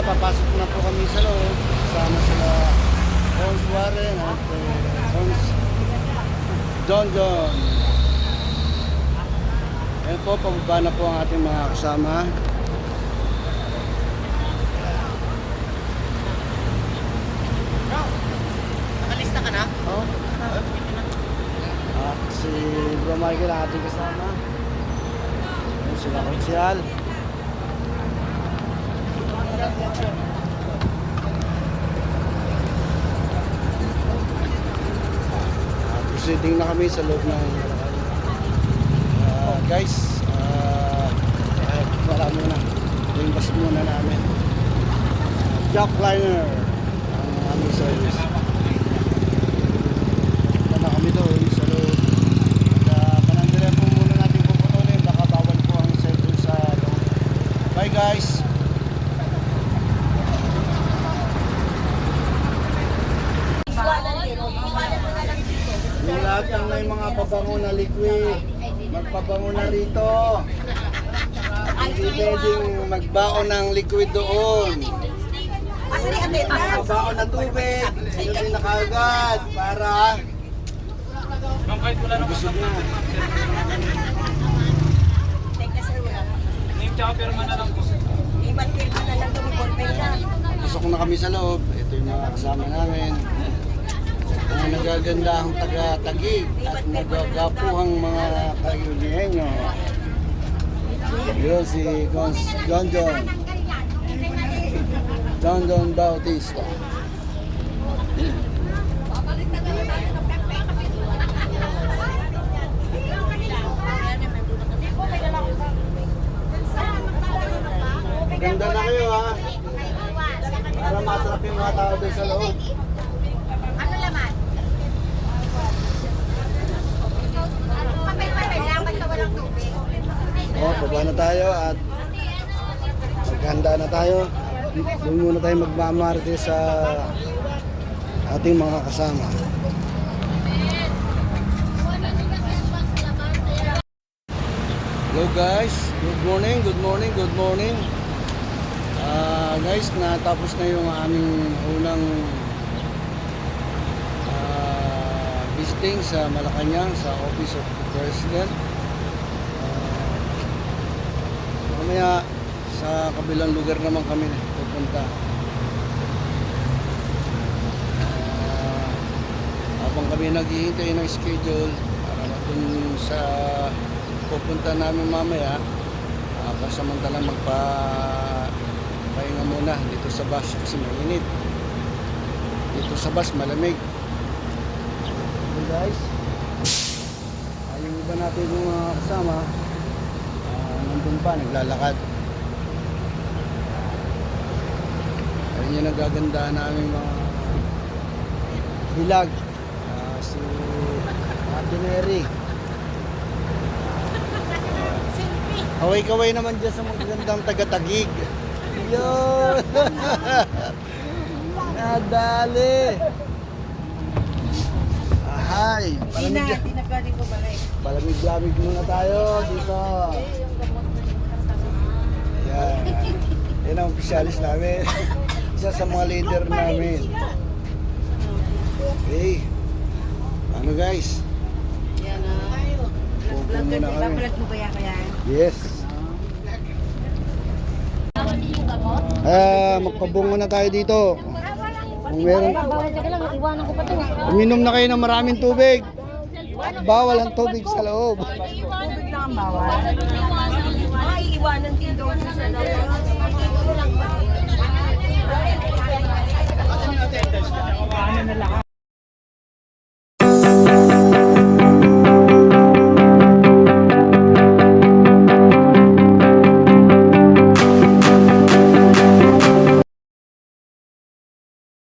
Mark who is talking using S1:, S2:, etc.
S1: papasok na po kami sa loob. Kasama sila Cons Warren at Cons John John. Ayan po, pababa na po ang ating mga kasama.
S2: Nakalista ka na?
S1: Oh. At si Bro Michael ang ating kasama. Ayan sila konsyal. Proceeding na kami sa loob ng guys, wala muna, ringbas muna namin jackliner ang aming service. Punta na kami doon sa loob at panandira po muna natin puputulin, baka bawal po ang cellphone sa loob. Bye guys. Yung lahat ng may mga pabango na liquid, magpabango na rito. Hindi pwedeng magbaon ng liquid doon. Magbaon na tubig, yun din nakagad para busog na. Pasok na kami sa loob. Ito yung mga kasama namin. Mga nagagandahang taga-tagig at nagagapuhang mga Cayuneño. Yun si John John. John John Bautista. Ganda na kayo ha. Para masarap yung mga tao doon sa loob.
S3: Ano laman? Papel-papel lang, basta walang tubig.
S1: Baba na tayo at maghanda na tayo. Doon muna tayo magmamarte sa ating mga kasama. Hello guys, good morning, good morning, good morning. Guys, natapos na yung aming unang visiting sa Malacanang sa Office of the President. Mamaya sa kabilang lugar naman kami pupunta. Habang kami naghihintay ng schedule para dun sa pupunta namin mamaya, pasamantalang magpahinga muna dito sa bus kasi mainit. Dito sa bus malamig. Okay guys, yung iba natin yung mga kasama nandun pa, naglalakad. Ayun yung nagagandahan namin mga hilag. Si Ate Neri. Kaway-kaway naman dyan sa mga gandang taga-tagig. Yun! Nadali! Ahay! Palamig-lamig muna tayo dito. Ayan. Yan ang opisyalis namin. Isa sa mga leader namin. Okay. Ano guys?
S3: Yan na.
S1: Pupo muna kami.
S3: Babalat mo ba yan kaya?
S1: Yes. Magpabungo na tayo dito. Kung meron, uminom na kayo ng maraming tubig. Bawal ang tubig sa loob.
S3: Tubig lang ang bawal. Iiwanan din doon sa loob.